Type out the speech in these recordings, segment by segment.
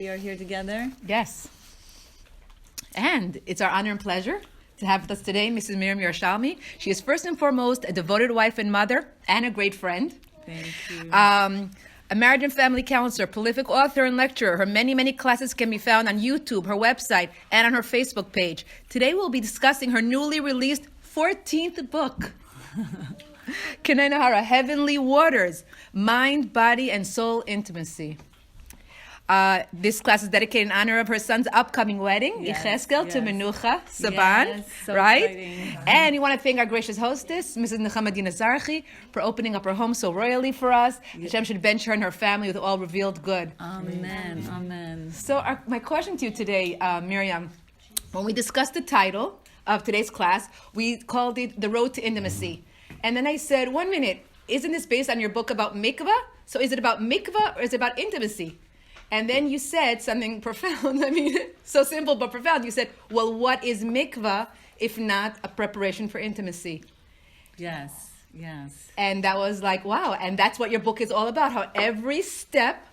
We are here together. Yes. And it's our honor and pleasure to have with us today Mrs. Miriam Yerushalmi. She is first and foremost a devoted wife and mother and a great friend. Thank you. A marriage and family counselor, prolific author and lecturer. Her many, many classes can be found on YouTube, her website, and on her Facebook page. Today we'll be discussing her newly released 14th book, Kenenahara, Heavenly Waters, Mind, Body, and Soul Intimacy. This class is dedicated in honor of her son's upcoming wedding, Yecheskel to Menucha, Saban, so right? exciting. And we want to thank our gracious hostess, Mrs. Nechamadina Zarchi, for opening up her home so royally for us. Hashem should bench her and her family with all revealed good. Amen. Amen. So my question to you today, Miriam, when we discussed the title of today's class, we called it The Road to Intimacy. And then I said, 1 minute, isn't this based on your book about mikvah? So is it about mikvah or is it about intimacy? And then you said something profound. I mean, so simple but profound. You said, well, what is mikvah if not a preparation for intimacy? Yes. And that was like, wow. And that's what your book is all about, how every step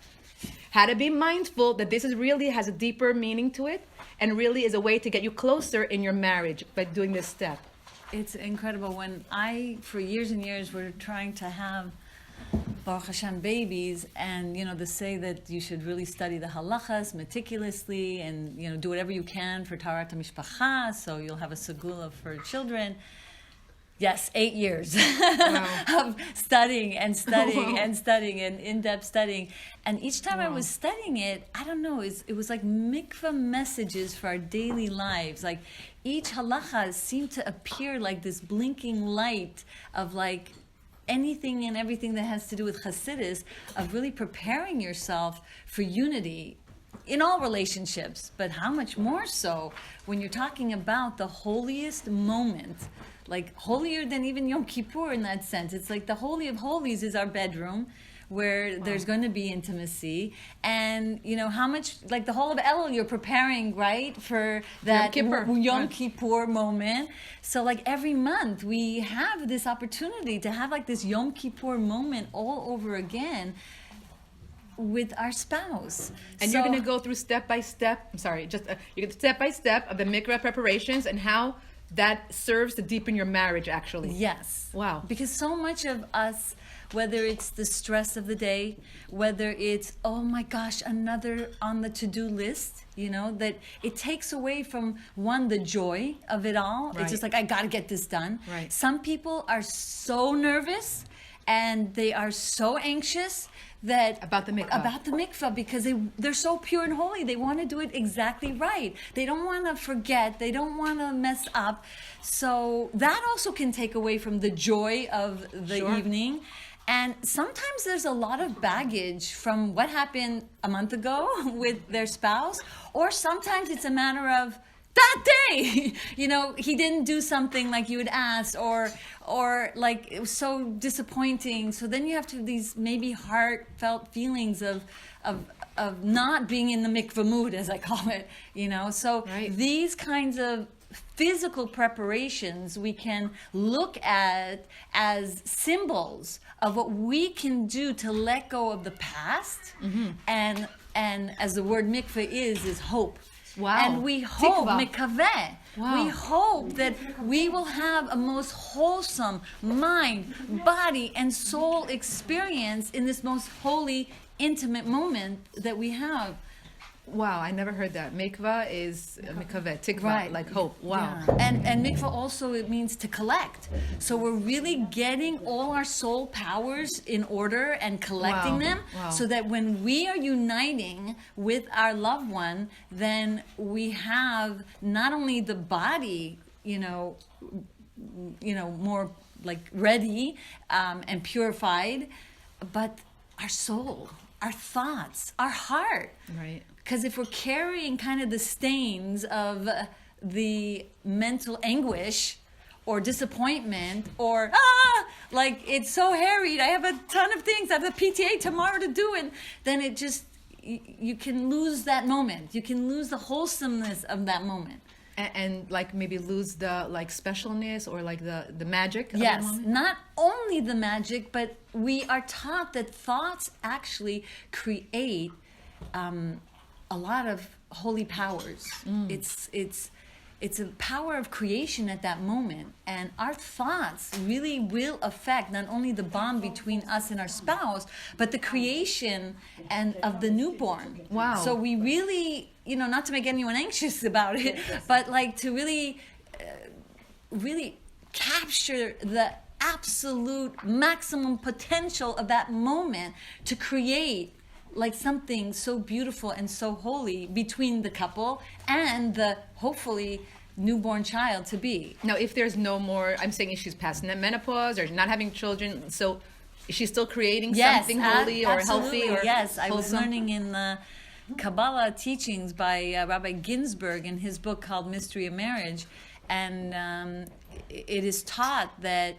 had to be mindful that this is really has a deeper meaning to it and really is a way to get you closer in your marriage by doing this step. It's incredible. When for years and years, were trying to have Baruch Hashem babies, and they say that you should really study the halachas meticulously, and do whatever you can for Taharat HaMishpacha, so you'll have a segula for children. Yes, 8 years of studying and in-depth studying. And each time I was studying it, I don't know, it was like mikvah messages for our daily lives. Like each halacha seemed to appear like this blinking light of like anything and everything that has to do with Hasidus, of really preparing yourself for unity in all relationships, but how much more so when you're talking about the holiest moment, like holier than even Yom Kippur in that sense. It's like the Holy of Holies is our bedroom, where there's going to be intimacy, and how much, like the whole of Elul, you're preparing, right, for that Yom Kippur moment. So like every month we have this opportunity to have like this Yom Kippur moment all over again with our spouse. And you're going to go through step by step of the mikvah preparations and how that serves to deepen your marriage, actually. Yes. Wow. Because so much of us, whether it's the stress of the day, whether it's, oh my gosh, another on the to-do list, that it takes away from, one, the joy of it all. Right. It's just like, I got to get this done. Right. Some people are so nervous and they are so anxious that about the mikvah because they're so pure and holy. They want to do it exactly right. They don't want to forget. They don't want to mess up. So that also can take away from the joy of the evening. And sometimes there's a lot of baggage from what happened a month ago with their spouse, or sometimes it's a matter of that day, he didn't do something like you had asked, or like it was so disappointing. So then you have to have these maybe heartfelt feelings of not being in the mikvah mood, as I call it, So these kinds of physical preparations we can look at as symbols of what we can do to let go of the past, and as the word mikvah is hope. Wow. And we hope, mikaveh, we hope that we will have a most wholesome mind, body, and soul experience in this most holy, intimate moment that we have. Wow, I never heard that. Mikvah is mikaveh, tikvah, like hope. Wow. Yeah. And mikvah also, it means to collect. So we're really getting all our soul powers in order and collecting them, so that when we are uniting with our loved one, then we have not only the body, more like ready and purified, but our soul, our thoughts, our heart. Right. Because if we're carrying kind of the stains of the mental anguish or disappointment, or like it's so harried, I have a ton of things, I have a PTA tomorrow to do, and then it just, you can lose that moment. You can lose the wholesomeness of that moment. And like maybe lose the like specialness or like the magic of yes, the moment? Not only the magic, but we are taught that thoughts actually create a lot of holy powers. It's a power of creation at that moment, and our thoughts really will affect not only the bond between us and our spouse, but the creation and of the newborn. Wow. So we really, not to make anyone anxious about it, but like to really capture the absolute maximum potential of that moment to create like something so beautiful and so holy between the couple and the hopefully newborn child to be. Now, if there's no more, I'm saying if she's past menopause or not having children, so is she still creating something holy or absolutely, healthy? Or yes, I was wholesome? learning in the Kabbalah teachings by Rabbi Ginsburg in his book called Mystery of Marriage, and it is taught that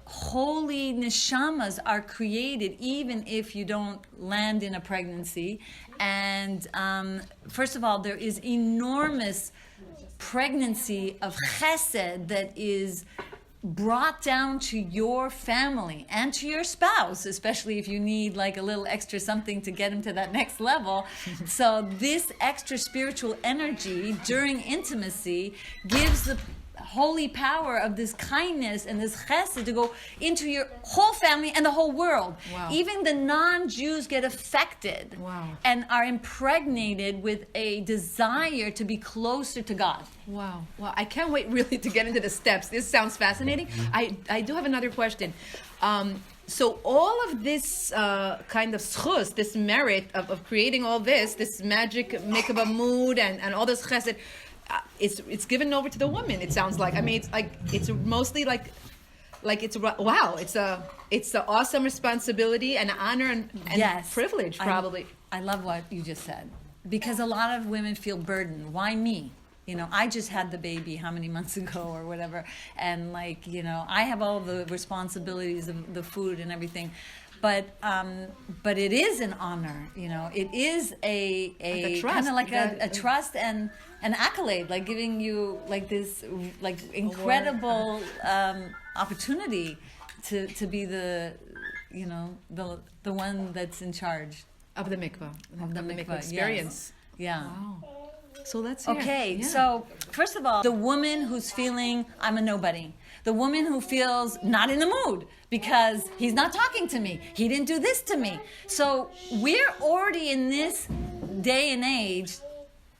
holy neshamas are created even if you don't land in a pregnancy. And first of all, there is enormous pregnancy of chesed that is brought down to your family and to your spouse, especially if you need like a little extra something to get him to that next level. So this extra spiritual energy during intimacy gives the holy power of this kindness and this chesed to go into your whole family and the whole world. Wow. Even the non-Jews get affected. Wow. And are impregnated with a desire to be closer to God. Wow. Well, I can't wait really to get into the steps. This sounds fascinating. I do have another question. So all of this kind of schus, this merit of creating all this magic mikvah mood and all this chesed, it's given over to the woman. It sounds like. I mean, it's mostly like it's wow. It's an awesome responsibility and honor and Yes. privilege, probably. I love what you just said, because a lot of women feel burdened. Why me? I just had the baby how many months ago or whatever, and I have all the responsibilities of the food and everything. But it is an honor, It is a trust. kind of like a trust and an accolade, like giving you like this like incredible opportunity to be the one that's in charge Of the mikvah. of the mikvah experience. Yes. Yeah. Wow. So let's hear. Okay, Yeah. so first of all, the woman who's feeling I'm a nobody, the woman who feels not in the mood because he's not talking to me, he didn't do this to me. So we're already in this day and age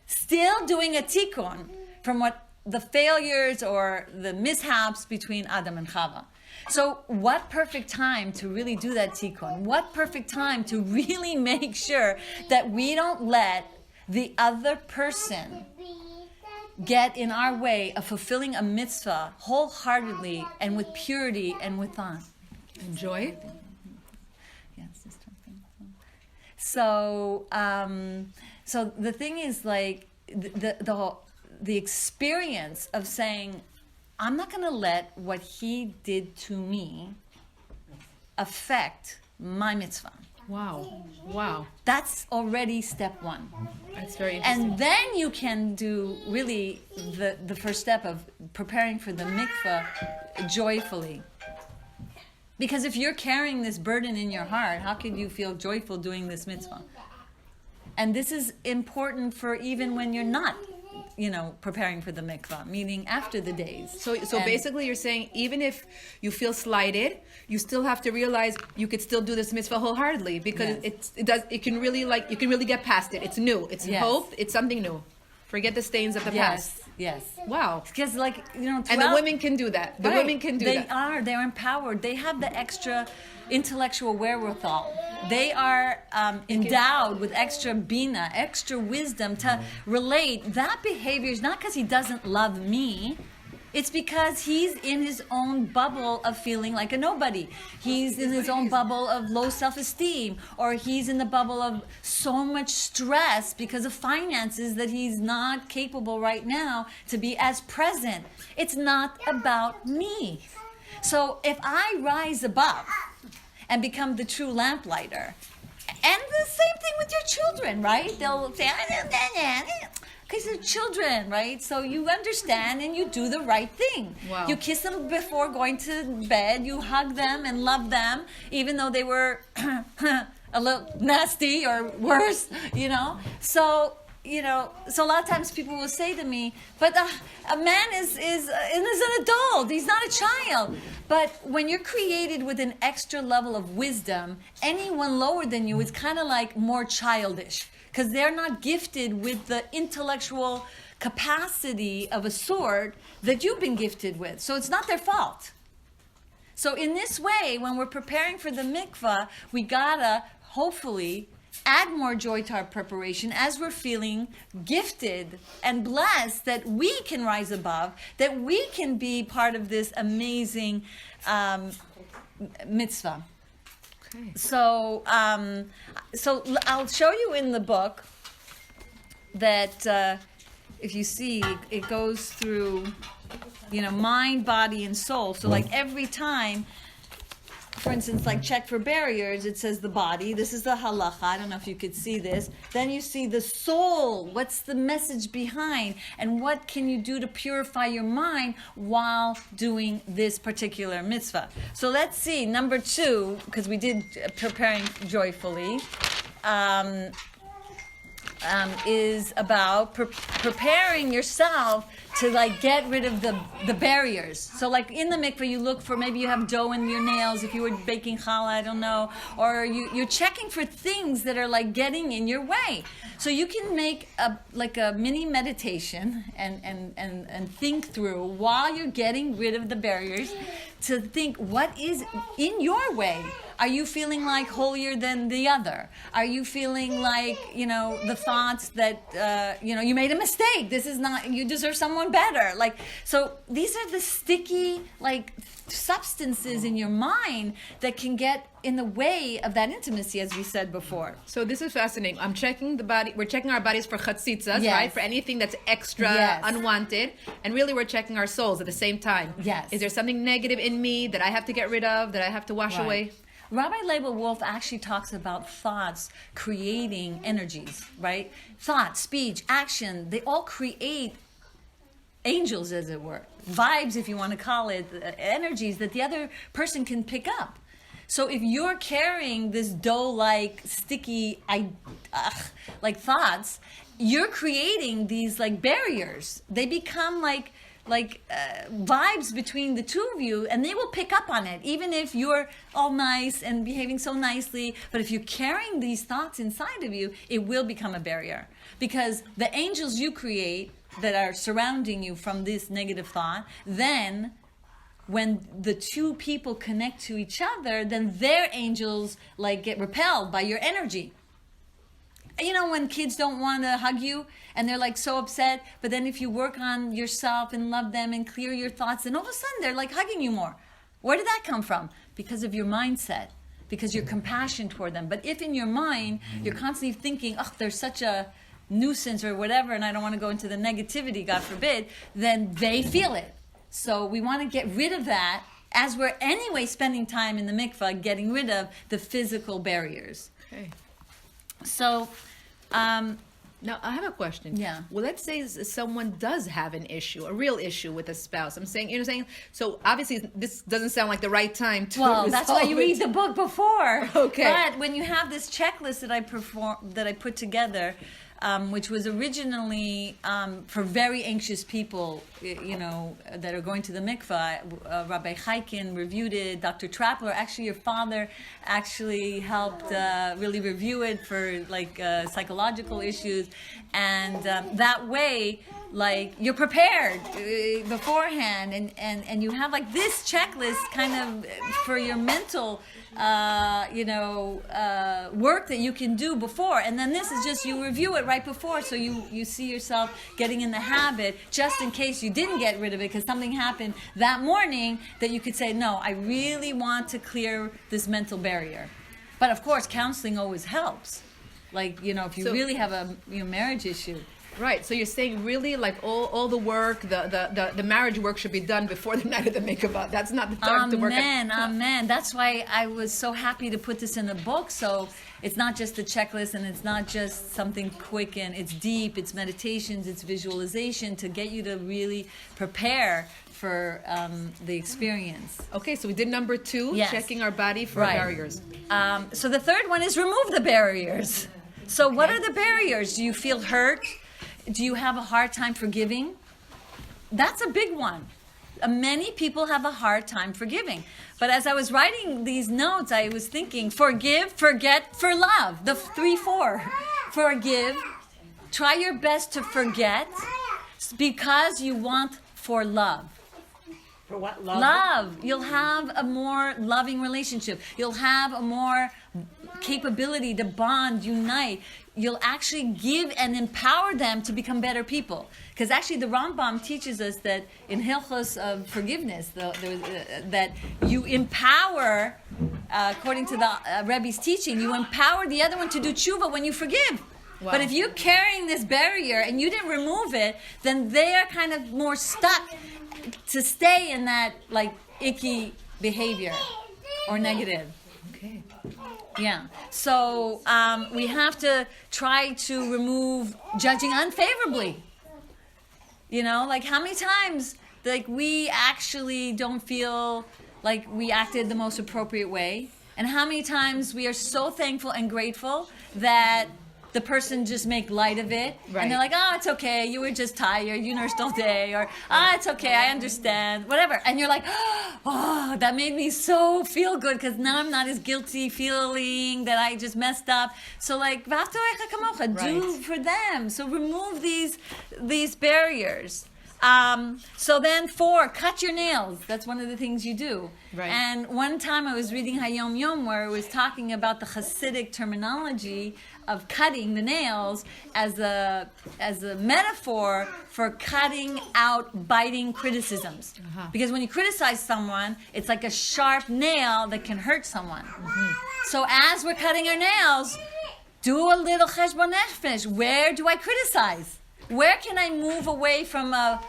still doing a tikkun from what the failures or the mishaps between Adam and Chava. So what perfect time to really do that tikkun? What perfect time to really make sure that we don't let the other person get in our way of fulfilling a mitzvah wholeheartedly and with purity and with thought. Enjoy. Yes, just talking. So the thing is like the experience of saying, I'm not going to let what he did to me affect my mitzvah. Wow. That's already step one. That's very interesting. And then you can do really the first step of preparing for the mikvah joyfully. Because if you're carrying this burden in your heart, how could you feel joyful doing this mitzvah? And this is important for even when you're not, preparing for the mikvah, meaning after the days. So basically you're saying even if you feel slighted, you still have to realize you could still do this mitzvah wholeheartedly because Yes. it can really you can really get past it. It's new. It's Yes. hope. It's something new. Forget the stains of the past. Yes. Wow. Because And the women can do that. The women can do that. They're empowered. They have the extra intellectual wherewithal. They are endowed with extra bina, extra wisdom to relate. That behavior is not because he doesn't love me. It's because he's in his own bubble of feeling like a nobody. He's in his own bubble of low self-esteem, or he's in the bubble of so much stress because of finances that he's not capable right now to be as present. It's not about me. So if I rise above and become the true lamplighter, and the same thing with your children, right? They'll say, because they're children, right? So you understand and you do the right thing. Wow. You kiss them before going to bed. You hug them and love them, even though they were a little nasty or worse, So, so a lot of times people will say to me, but a man is an adult. He's not a child. But when you're created with an extra level of wisdom, anyone lower than you is kind of like more childish because they're not gifted with the intellectual capacity of a sort that you've been gifted with. So it's not their fault. So in this way, when we're preparing for the mikvah, we gotta hopefully add more joy to our preparation as we're feeling gifted and blessed that we can rise above, that we can be part of this amazing mitzvah. Okay. So I'll show you in the book that if you see, it goes through, mind, body, and soul. So like every time, for instance, like check for barriers, it says the body. This is the halacha. I don't know if you could see this. Then you see the soul. What's the message behind? And what can you do to purify your mind while doing this particular mitzvah? So let's see, number 2, because we did preparing joyfully, is about preparing yourself to like get rid of the barriers. So like in the mikveh, you look for, maybe you have dough in your nails if you were baking challah, I don't know, or you're checking for things that are like getting in your way. So you can make a mini meditation and think through while you're getting rid of the barriers to think what is in your way. Are you feeling like holier than the other? Are you feeling like, the thoughts that, you made a mistake? This is not, you deserve someone better. So these are the sticky, substances in your mind that can get in the way of that intimacy, as we said before. So this is fascinating. I'm checking the body. We're checking our bodies for chatzitzas, Yes. right? For anything that's extra, Yes. unwanted. And really, we're checking our souls at the same time. Yes. Is there something negative in me that I have to get rid of, that I have to wash Right. away? Rabbi Leibel Wolf actually talks about thoughts creating energies, right? Thought, speech, action, they all create angels, as it were. Vibes, if you want to call it, energies that the other person can pick up. So if you're carrying this dough-like, sticky, thoughts, you're creating these barriers. They become vibes between the two of you, and they will pick up on it, even if you're all nice and behaving so nicely. But if you're carrying these thoughts inside of you, it will become a barrier, because the angels you create that are surrounding you from this negative thought, then when the two people connect to each other, then their angels get repelled by your energy. When kids don't want to hug you and they're so upset, but then if you work on yourself and love them and clear your thoughts, then all of a sudden they're hugging you more. Where did that come from? Because of your mindset, because your compassion toward them. But if in your mind you're constantly thinking, oh, there's such a nuisance or whatever, and I don't want to go into the negativity, God forbid, then they feel it. So we want to get rid of that, as we're anyway spending time in the mikvah, getting rid of the physical barriers. Okay. So, now I have a question. Yeah. Well, let's say someone does have an issue, a real issue with a spouse. I'm saying, so obviously this doesn't sound like the right time to well, that's why you resolve read it. the book before. Okay. But when you have this checklist that I put together, which was originally for very anxious people, that are going to the mikvah. Rabbi Chaikin reviewed it. Dr. Trappler, actually your father, actually helped really review it for psychological issues, and that way, you're prepared beforehand, and you have this checklist kind of for your mental work that you can do before, and then this is just you review it right before, so you see yourself getting in the habit, just in case you didn't get rid of it because something happened that morning, that you could say, no, I really want to clear this mental barrier. But of course, counseling always helps. If you really have a marriage issue. Right. So you're saying really like all the work, the marriage work should be done before the night of the mikvah. That's not the time to work. Amen. That's why I was so happy to put this in the book. So it's not just a checklist, and it's not just something quick, and it's deep. It's meditations, it's visualization to get you to really prepare for the experience. Okay, so we did number 2, Yes. checking our body for Right. barriers. So the third one is remove the barriers. So what are the barriers? Do you feel hurt? Do you have a hard time forgiving? That's a big one. Many people have a hard time forgiving. But as I was writing these notes, I was thinking, forgive, forget, for love. The 3-4. Forgive. Try your best to forget because you want for love. For what? Love? Love. You'll have a more loving relationship. You'll have a more capability to bond, unite. You'll actually give and empower them to become better people. Because actually the Rambam teaches us that in Hilchos of forgiveness, that you empower, according to the Rebbe's teaching, you empower the other one to do tshuva when you forgive. Wow. But if you're carrying this barrier and you didn't remove it, then they're kind of more stuck to stay in that like icky behavior or negative. Okay. Yeah. So we have to try to remove judging unfavorably. You know, like how many times like we actually don't feel like we acted the most appropriate way, and how many times we are so thankful and grateful that the person just make light of it, Right. and they're like, oh, it's okay, you were just tired, you nursed all day, or it's okay, I understand, whatever. And you're like, oh, that made me so feel good because now I'm not as guilty feeling that I just messed up. So like, v'aftarecha kamocha, do Right. for them. So remove these barriers. So then 4, cut your nails. That's one of the things you do. Right. And one time I was reading Hayom Yom where it was talking about the Hasidic terminology of cutting the nails as a metaphor for cutting out biting criticisms. Because when you criticize someone, it's like a sharp nail that can hurt someone. So as we're cutting our nails, do a little cheshbon nefesh. Where do I criticize? Where can I move away from a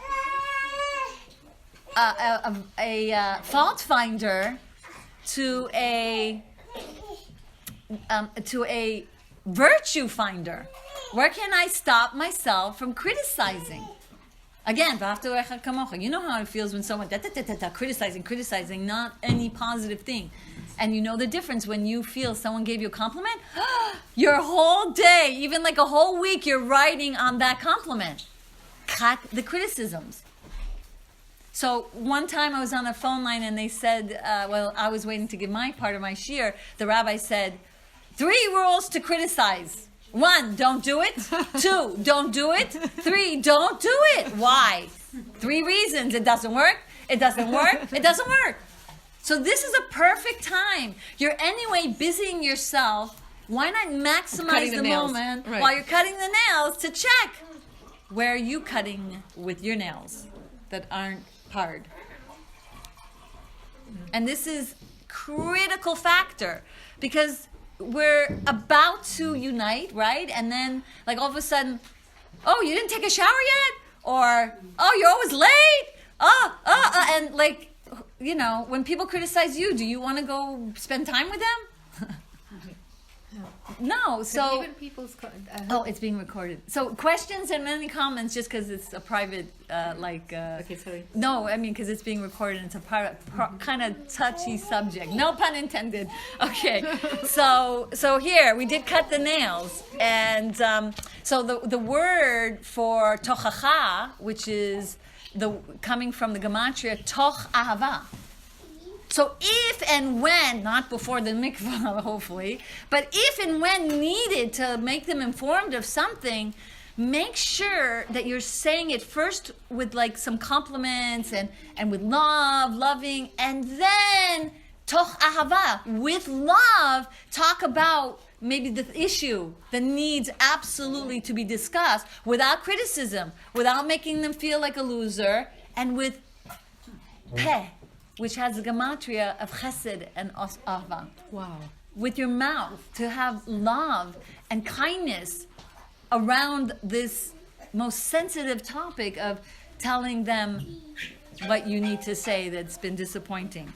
fault finder to a virtue finder? Where can I stop myself from criticizing? Again, v'aftarecha kamocha. You know how it feels when someone criticizing, not any positive thing. And you know the difference when you feel someone gave you a compliment. Your whole day, even like a whole week, you're writing on that compliment. Cut the criticisms. So one time I was on a phone line and they said, well, I was waiting to give my part of my shir. The rabbi said, 3 rules to criticize. 1, don't do it. 2, don't do it. 3, don't do it. Why? 3 reasons. It doesn't work. It doesn't work. It doesn't work. So this is a perfect time. You're anyway busying yourself. Why not maximize the nails. moment Right. while you're cutting the nails to check where are you cutting with your nails that aren't hard? And this is critical factor because we're about to unite, right? And then like all of a sudden, oh, you didn't take a shower yet? Or, oh, you're always late? And like, you know, when people criticize you, do you want to go spend time with them? No. So even people's oh, it's being recorded. So questions and any comments, just because it's a private, okay, sorry. no, I mean because it's being recorded. It's a kind of touchy subject. No pun intended. Okay. So here we did cut the nails, and so the word for tochacha, which is coming from the gematria toch ahava. So if and when, not before the mikvah, hopefully, but if and when needed to make them informed of something, make sure that you're saying it first with like some compliments and with loving, and then toch ahava, with love, talk about maybe the issue that needs absolutely to be discussed without criticism, without making them feel like a loser, and with peh, which has the gematria of chesed and ahava. Wow. With your mouth, to have love and kindness around this most sensitive topic of telling them what you need to say that's been disappointing.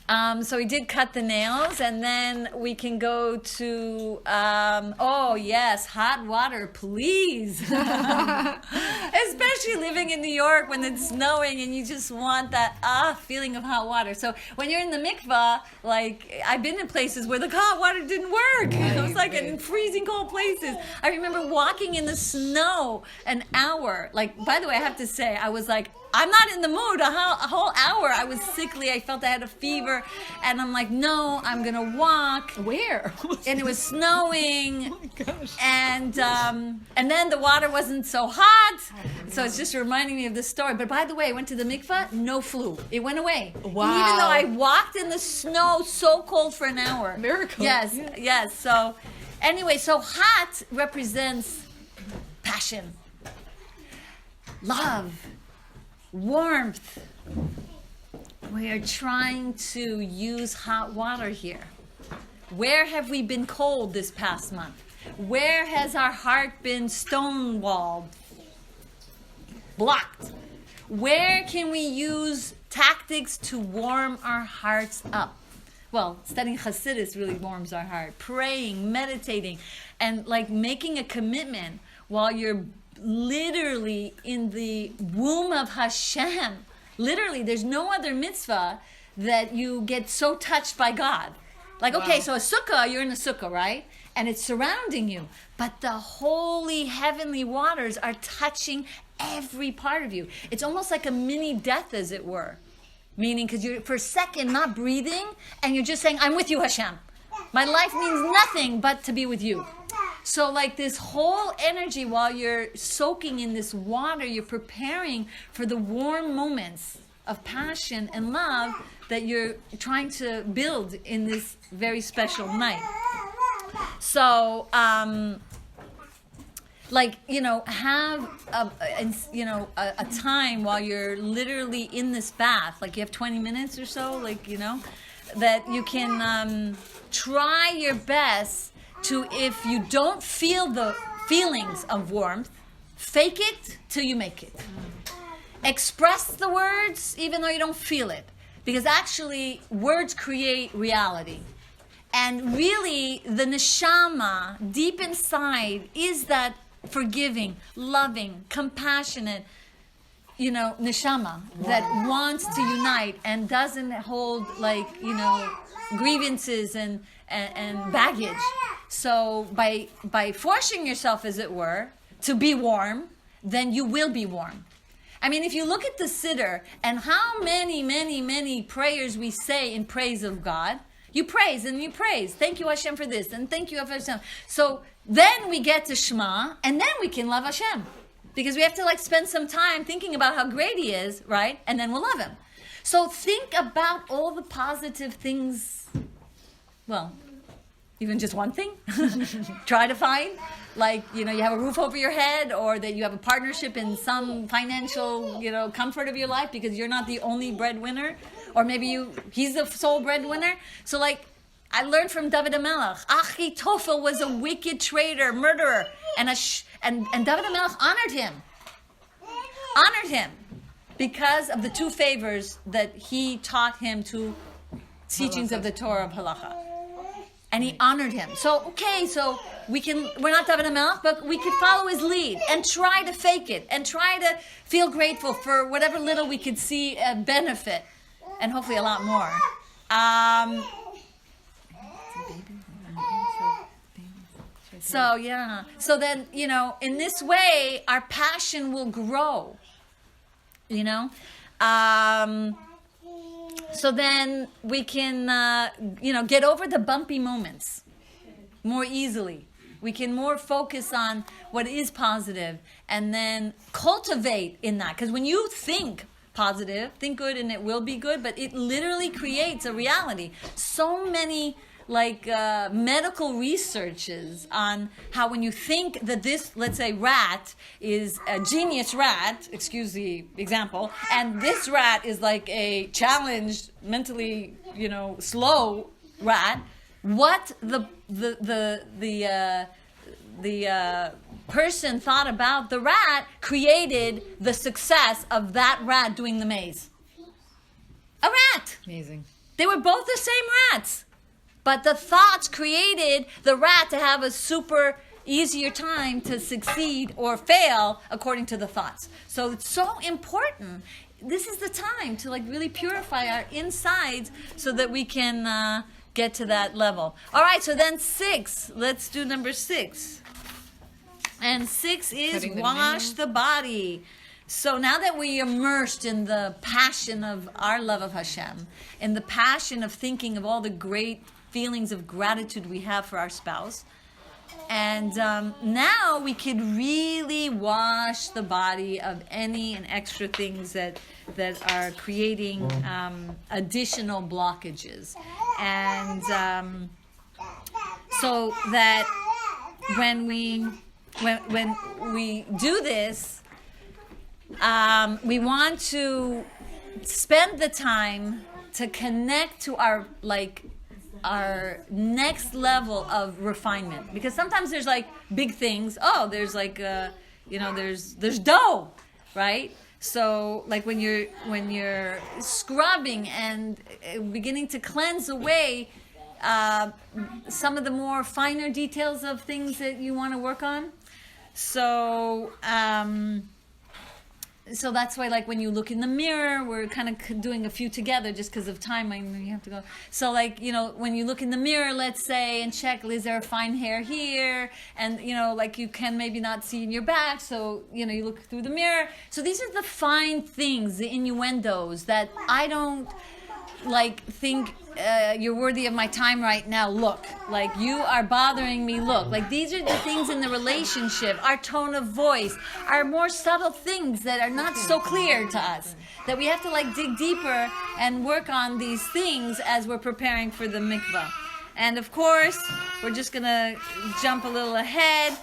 So we did cut the nails, and then we can go to, oh yes, hot water, please. Especially living in New York when it's snowing and you just want that feeling of hot water. So when you're in the mikvah, like I've been in places where the hot water didn't work. It was like in freezing cold places. I remember walking in the snow an hour. Like, by the way, I have to say, I was like, I'm not in the mood. A whole hour I was sickly. I felt I had a fever. And I'm like, no, I'm going to walk. Where? And it was snowing. Oh my gosh. And then the water wasn't so hot. So it's just reminding me of this story. But by the way, I went to the mikvah, no flu. It went away. Wow. Even though I walked in the snow so cold for an hour. Miracle. Yes, Yeah. yes. So anyway, so hot represents passion, love, warmth. We are trying to use hot water here. Where have we been cold this past month? Where has our heart been stonewalled, blocked? Where can we use tactics to warm our hearts up? Well, studying Hasidus really warms our heart. Praying, meditating, and like making a commitment while you're literally in the womb of Hashem. Literally, there's no other mitzvah that you get so touched by God. Like, okay, so a sukkah, you're in a sukkah, right? And it's surrounding you. But the holy heavenly waters are touching every part of you. It's almost like a mini death, as it were. Meaning, because you're for a second not breathing, and you're just saying, I'm with you, Hashem. My life means nothing but to be with you. So like this whole energy while you're soaking in this water, you're preparing for the warm moments of passion and love that you're trying to build in this very special night. So, like, you know, have a time while you're literally in this bath, like you have 20 minutes or so, like, you know, that you can try your best to, if you don't feel the feelings of warmth, fake it till you make it. Express the words even though you don't feel it. Because actually, words create reality. And really, the neshama, deep inside, is that forgiving, loving, compassionate, you know, neshama that wants to unite and doesn't hold, like, you know, grievances and baggage. So by forcing yourself, as it were, to be warm, then you will be warm. I mean, if you look at the Siddur and how many prayers we say in praise of God, you praise and you praise. Thank you, Hashem, for this, and thank you, Hashem. So then we get to Shema, and then we can love Hashem. Because we have to like spend some time thinking about how great He is, right? And then we'll love Him. So think about all the positive things. Well, even just one thing. Try to find, like, you know, you have a roof over your head, or that you have a partnership in some financial, you know, comfort of your life because you're not the only breadwinner, or maybe he's the sole breadwinner. So, like, I learned from David HaMelech, Achitophel was a wicked traitor, murderer, and David HaMelech honored him because of the two favors that he taught him to teachings of the Torah of Halacha. And he honored him. So, okay, so we're not David HaMelech, but we could follow his lead and try to fake it and try to feel grateful for whatever little we could see a benefit, and hopefully a lot more. So, yeah. So then, you know, in this way, our passion will grow, you know. So then we can, get over the bumpy moments more easily. We can more focus on what is positive and then cultivate in that. Because when you think positive, think good and it will be good, but it literally creates a reality. So many medical researches on how when you think that this, let's say, rat is a genius rat, excuse the example, and this rat is like a challenged, mentally, slow rat, what the person thought about the rat created the success of that rat doing the maze. A rat. Amazing. They were both the same rats. But the thoughts created the rat to have a super easier time to succeed or fail according to the thoughts. So it's so important. This is the time to like really purify our insides so that we can get to that level. All right, so then 6. Let's do number 6. And 6 is Cutting the wash nails. the body. So now that we immersed in the passion of our love of Hashem, in the passion of thinking of all the great feelings of gratitude we have for our spouse, and now we could really wash the body of any and extra things that are creating additional blockages. And so that when we do this, we want to spend the time to connect to our next level of refinement, because sometimes there's like big things. Oh, there's like there's dough, right? So like when you're scrubbing and beginning to cleanse away some of the more finer details of things that you want to work on. So that's why, like, when you look in the mirror, we're kind of doing a few together just because of time. I know you have to go. So, like, when you look in the mirror, let's say, and check, is there a fine hair here? And, like, you can maybe not see in your back. So, you look through the mirror. So these are the fine things, the innuendos that I don't, think you're worthy of my time right now. Look, like, you are bothering me. Look, like, these are the things in the relationship, our tone of voice, our more subtle things that are not so clear to us, that we have to dig deeper and work on these things as we're preparing for the mikvah. And of course, we're just gonna jump a little ahead.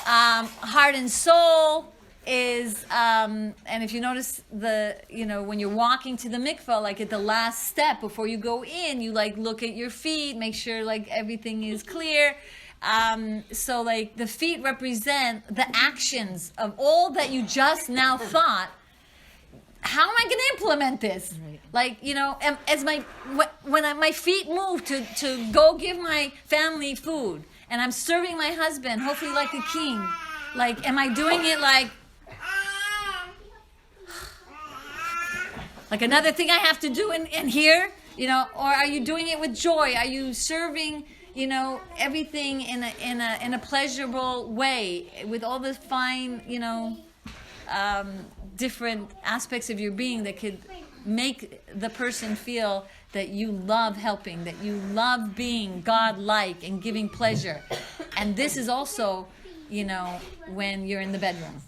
Heart and soul is and if you notice when you're walking to the mikvah, at the last step before you go in, you look at your feet, make sure everything is clear. So the feet represent the actions of all that you just now thought. How am I going to implement this? Right. As my feet move to go give my family food, and I'm serving my husband, hopefully like a king. Am I doing it like another thing I have to do in here, or are you doing it with joy? Are you serving, everything in a pleasurable way with all the fine, different aspects of your being that could make the person feel that you love helping, that you love being God-like and giving pleasure. And this is also, when you're in the bedroom.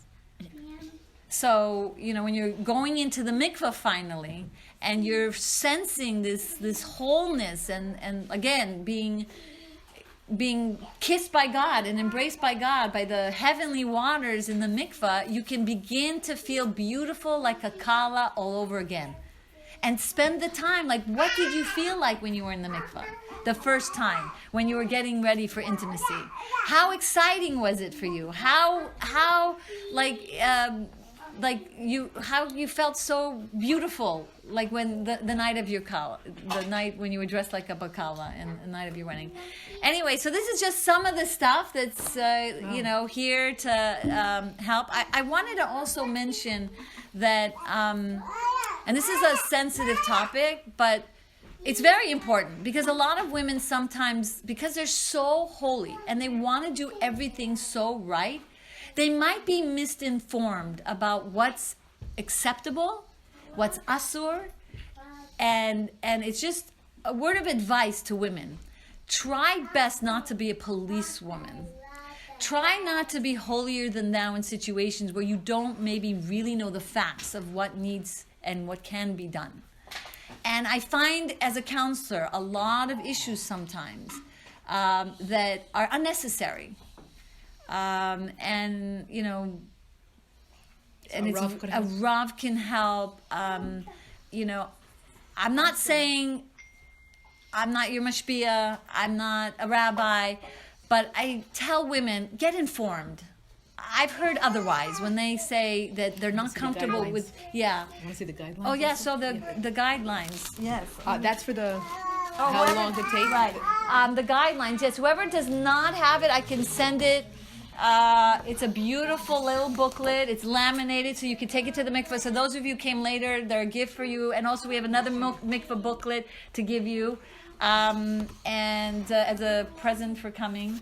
So, when you're going into the mikvah finally, and you're sensing this wholeness and again, being kissed by God and embraced by God, by the heavenly waters in the mikvah, you can begin to feel beautiful like a kala all over again. And spend the time, what did you feel like when you were in the mikvah? The first time, when you were getting ready for intimacy. How exciting was it for you? How you felt so beautiful, when the night of your kala, the night when you were dressed like a bakala, and the night of your wedding. Anyway, so this is just some of the stuff that's here to help. I wanted to also mention that, and this is a sensitive topic, but it's very important, because a lot of women sometimes, because they're so holy and they want to do everything so right, they might be misinformed about what's acceptable, what's asur, and it's just a word of advice to women. Try best not to be a policewoman. Try not to be holier than thou in situations where you don't maybe really know the facts of what needs and what can be done. And I find, as a counselor, a lot of issues sometimes that are unnecessary. And a Rav can help. I'm not saying I'm not your mashpia, I'm not a rabbi, but I tell women, get informed. I've heard otherwise when they say that they're not see the comfortable guidelines. with, yeah. Want to see the guidelines? Oh, yeah, also? so the guidelines, yes. That's for the how whoever- long to take. Right. The guidelines, yes. Whoever does not have it, I can send it. It's a beautiful little booklet. It's laminated, so you can take it to the mikvah. So those of you who came later, they're a gift for you. And also, we have another mikvah booklet to give you, and as a present for coming.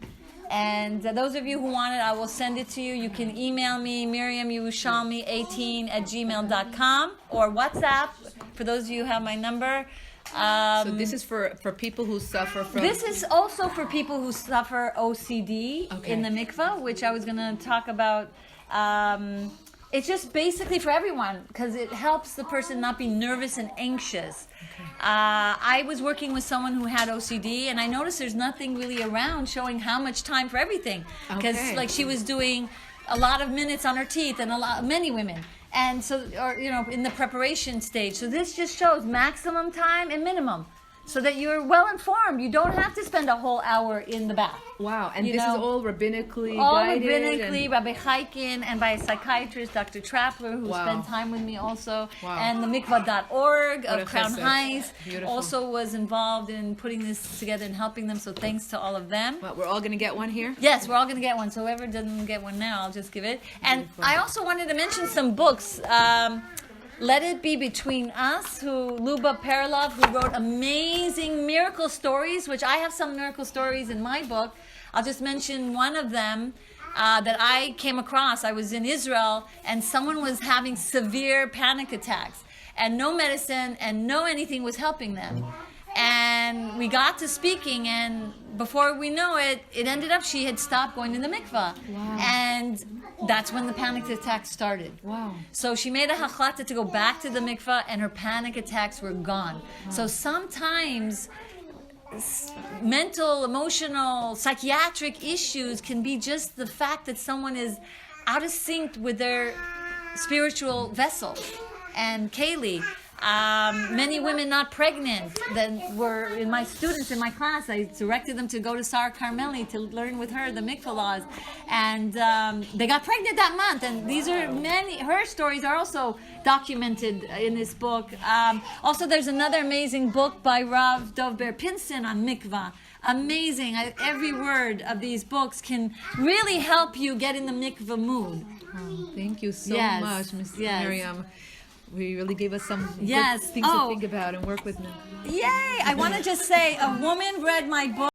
And those of you who want it, I will send it to you. You can email me, Miriam Yerushalmi 18@gmail.com, or WhatsApp. For those of you who have my number. So this is for people who suffer from. This is also for people who suffer OCD in the mikvah, which I was going to talk about. It's just basically for everyone because it helps the person not be nervous and anxious. I was working with someone who had OCD, and I noticed there's nothing really around showing how much time for everything. Because like she was doing a lot of minutes on her teeth, and many women. And so, or in the preparation stage. So this just shows maximum time and minimum, so that you're well informed. You don't have to spend a whole hour in the bath. Wow, and this is all rabbinically All guided. rabbinically, Rabbi Chaikin, and by a psychiatrist, Dr. Trappler, who spent time with me also. Wow. And the mikvah.org of Crown chesed. Heights Beautiful. also was involved in putting this together and helping them. So thanks to all of them. Well, we're all going to get one here? Yes, we're all going to get one. So whoever doesn't get one now, I'll just give it. And I also wanted to mention some books. Let It Be Between Us, Luba Perlov, who wrote amazing miracle stories, which I have some miracle stories in my book. I'll just mention one of them that I came across. I was in Israel, and someone was having severe panic attacks, and no medicine and no anything was helping them. And we got to speaking, and before we know it, it ended up she had stopped going to the mikvah. Wow. And that's when the panic attack started. Wow. So she made a hachlata to go back to the mikvah, and her panic attacks were gone. Wow. So sometimes mental, emotional, psychiatric issues can be just the fact that someone is out of sync with their spiritual vessel. And Kaylee, many women not pregnant that were in my students in my class, I directed them to go to Sarah Carmeli to learn with her the mikvah laws, and they got pregnant that month. And these are her stories are also documented in this book. Also, there's another amazing book by Rav Dov Ber Pinson on mikvah. Amazing. Every word of these books can really help you get in the mikvah mood. Thank you so much, Ms. Miriam. We really gave us some good things to think about and work with. Yay! I want to just say, a woman read my book.